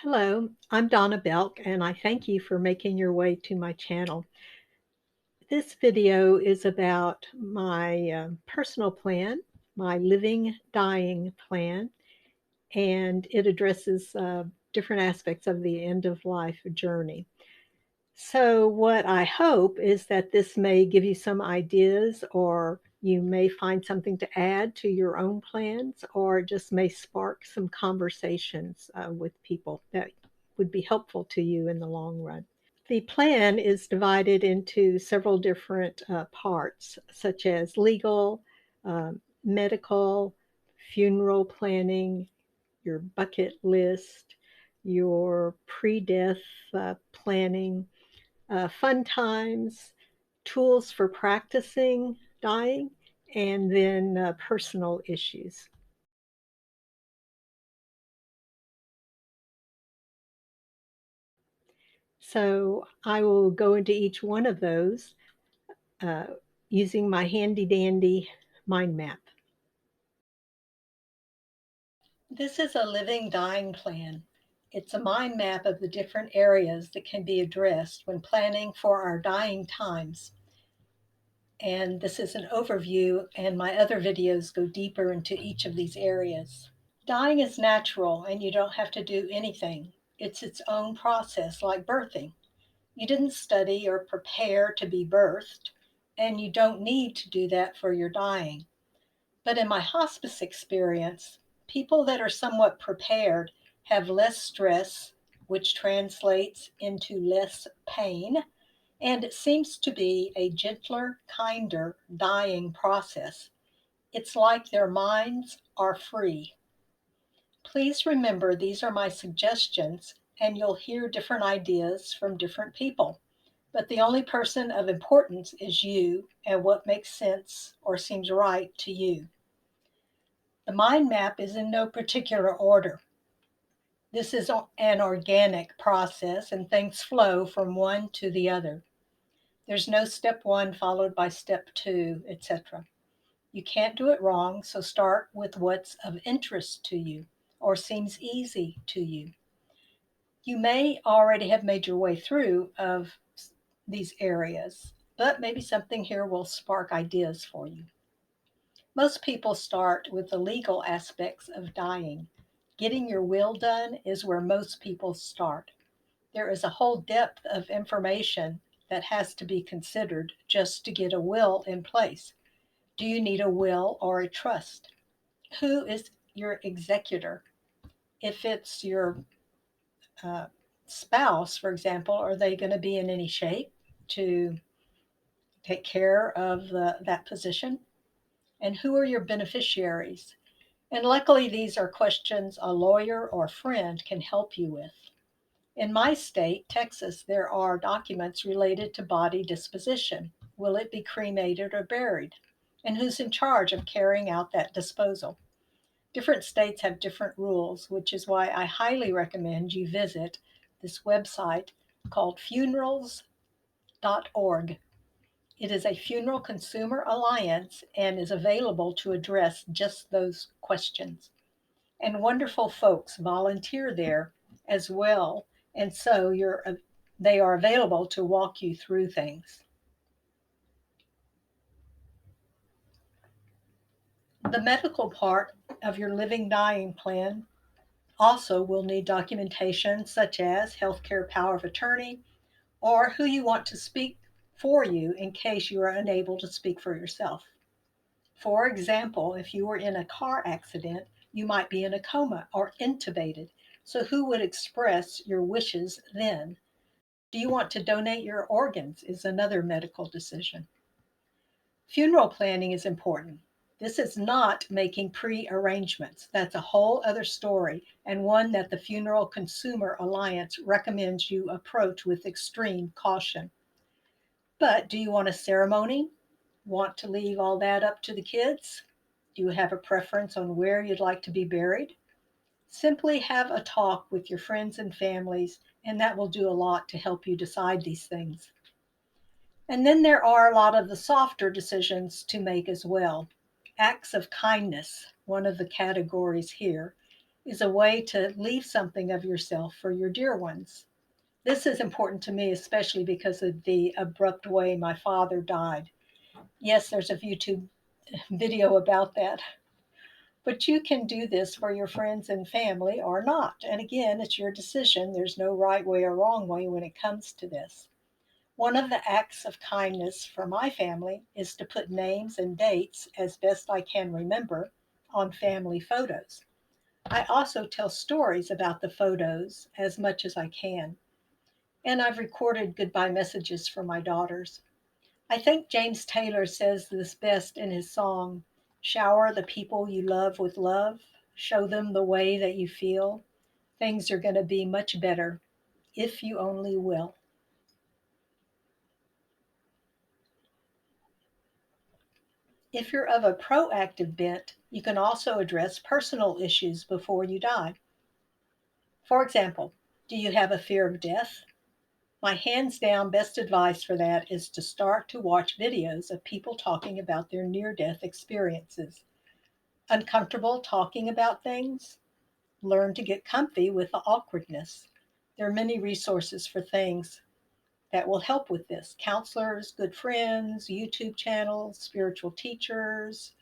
Hello, I'm Donna Belk, and I thank you for making your way to my channel. This video is about my personal plan, my living dying plan, and it addresses different aspects of the end of life journey. So, what I hope is that this may give you some ideas, or you may find something to add to your own plans, or it just may spark some conversations with people that would be helpful to you in the long run. The plan is divided into several different parts, such as legal, medical, funeral planning, your bucket list, your pre death planning, fun times, tools for practicing dying, and then personal issues. So I will go into each one of those uh, using my handy dandy mind map. This is a living dying plan. It's a mind map of the different areas that can be addressed when planning for our dying times. And this is an overview, and my other videos go deeper into each of these areas. Dying is natural, and you don't have to do anything. It's its own process, like birthing. You didn't study or prepare to be birthed, and you don't need to do that for your dying. But in my hospice experience, people that are somewhat prepared have less stress, which translates into less pain, and it seems to be a gentler, kinder dying process. It's like their minds are free. Please remember these are my suggestions, and you'll hear different ideas from different people. But the only person of importance is you and what makes sense or seems right to you. The mind map is in no particular order. This is an organic process, and things flow from one to the other. There's no step one followed by step two, etc. You can't do it wrong, so start with what's of interest to you or seems easy to you. You may already have made your way through of these areas, but maybe something here will spark ideas for you. Most people start with the legal aspects of dying. Getting your will done is where most people start. There is a whole depth of information that has to be considered just to get a will in place. Do you need a will or a trust? Who is your executor? If it's your uh, spouse, for example, are they going to be in any shape to take care of that position? And who are your beneficiaries? And luckily, these are questions a lawyer or friend can help you with. In my state, Texas, there are documents related to body disposition. Will it be cremated or buried? And who's in charge of carrying out that disposal? Different states have different rules, which is why I highly recommend you visit this website called funerals.org. It is a funeral consumer alliance and is available to address just those questions. And wonderful folks volunteer there as well, and so they are available to walk you through things. The medical part of your living dying plan also will need documentation such as healthcare power of attorney or who you want to speak for you in case you are unable to speak for yourself. For example, if you were in a car accident, you might be in a coma or intubated. So, who would express your wishes then? Do you want to donate your organs? Is another medical decision. Funeral planning is important. This is not making pre-arrangements. That's a whole other story, and one that the Funeral Consumer Alliance recommends you approach with extreme caution. But do you want a ceremony? Want to leave all that up to the kids? Do you have a preference on where you'd like to be buried? Simply have a talk with your friends and families, and that will do a lot to help you decide these things. And then there are a lot of the softer decisions to make as well. Acts of kindness, one of the categories here. is a way to leave something of yourself for your dear ones. This is important to me, especially because of the abrupt way my father died. Yes, there's a YouTube video about that. But you can do this for your friends and family or not. And again, it's your decision. There's no right way or wrong way when it comes to this. One of the acts of kindness for my family is to put names and dates, as best I can remember, on family photos. I also tell stories about the photos as much as I can. And I've recorded goodbye messages for my daughters. I think James Taylor says this best in his song, "Shower the people you love with love, show them the way that you feel. Things are going to be much better if you only will." If you're of a proactive bent, you can also address personal issues before you die. For example, do you have a fear of death? My hands down best advice for that is to start to watch videos of people talking about their near death experiences. Uncomfortable talking about things? Learn to get comfy with the awkwardness. There are many resources for things that will help with this: counselors, good friends, YouTube channels, spiritual teachers.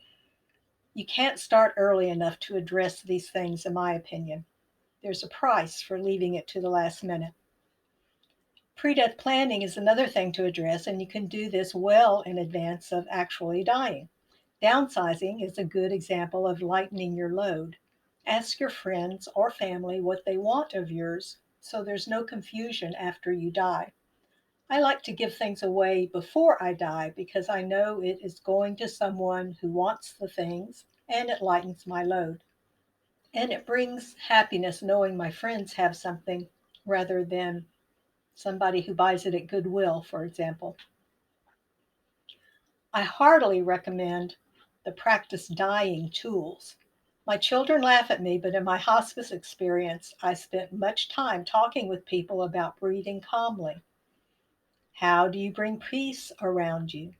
You can't start early enough to address these things, in my opinion. There's a price for leaving it to the last minute. Pre death planning is another thing to address, and you can do this well in advance of actually dying. Downsizing is a good example of lightening your load. Ask your friends or family what they want of yours so there's no confusion after you die. I like to give things away before I die because I know it is going to someone who wants the things and it lightens my load. And it brings happiness knowing my friends have something rather than somebody who buys it at Goodwill, for example. I heartily recommend the practice dying tools. My children laugh at me, but in my hospice experience, I spent much time talking with people about breathing calmly. How do you bring peace around you?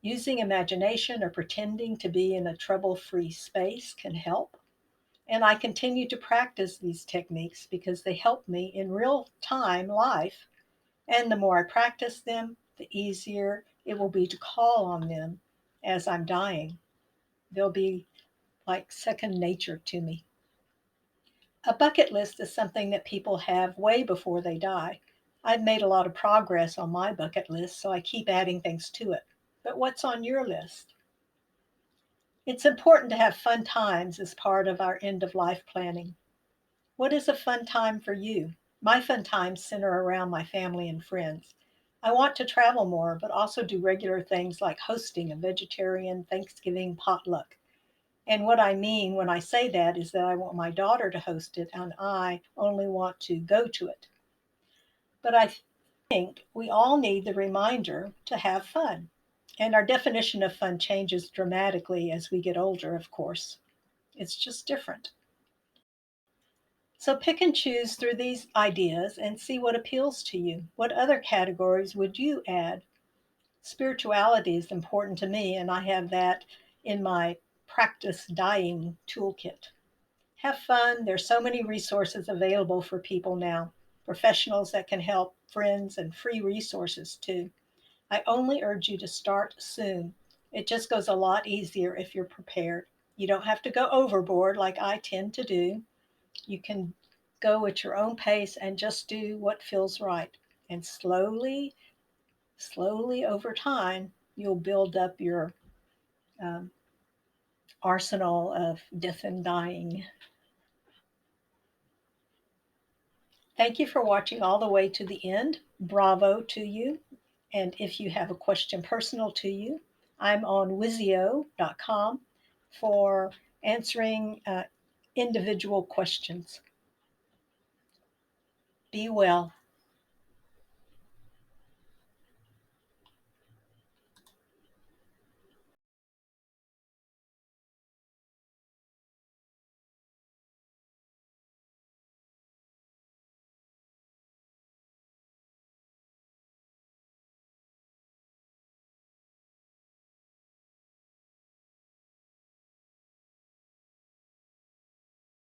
Using imagination or pretending to be in a trouble free space can help. And I continue to practice these techniques because they help me in real time life. And the more I practice them, the easier it will be to call on them as I'm dying. They'll be like second nature to me. A bucket list is something that people have way before they die. I've made a lot of progress on my bucket list, so I keep adding things to it. But what's on your list? It's important to have fun times as part of our end of life planning. What is a fun time for you? My fun times center around my family and friends. I want to travel more, but also do regular things like hosting a vegetarian Thanksgiving potluck. And what I mean when I say that is that I want my daughter to host it and I only want to go to it. But I think we all need the reminder to have fun. And our definition of fun changes dramatically as we get older, of course. It's just different. So pick and choose through these ideas and see what appeals to you. What other categories would you add? Spirituality is important to me, and I have that in my practice dying toolkit. Have fun. There's so many resources available for people now, professionals that can help, friends, and free resources too. I only urge you to start soon. It just goes a lot easier if you're prepared. You don't have to go overboard like I tend to do. You can go at your own pace and just do what feels right. And slowly, slowly over time, you'll build up your um, arsenal of death and dying. Thank you for watching all the way to the end. Bravo to you. And if you have a question personal to you, I'm on wizio.com for answering individual questions. Be well.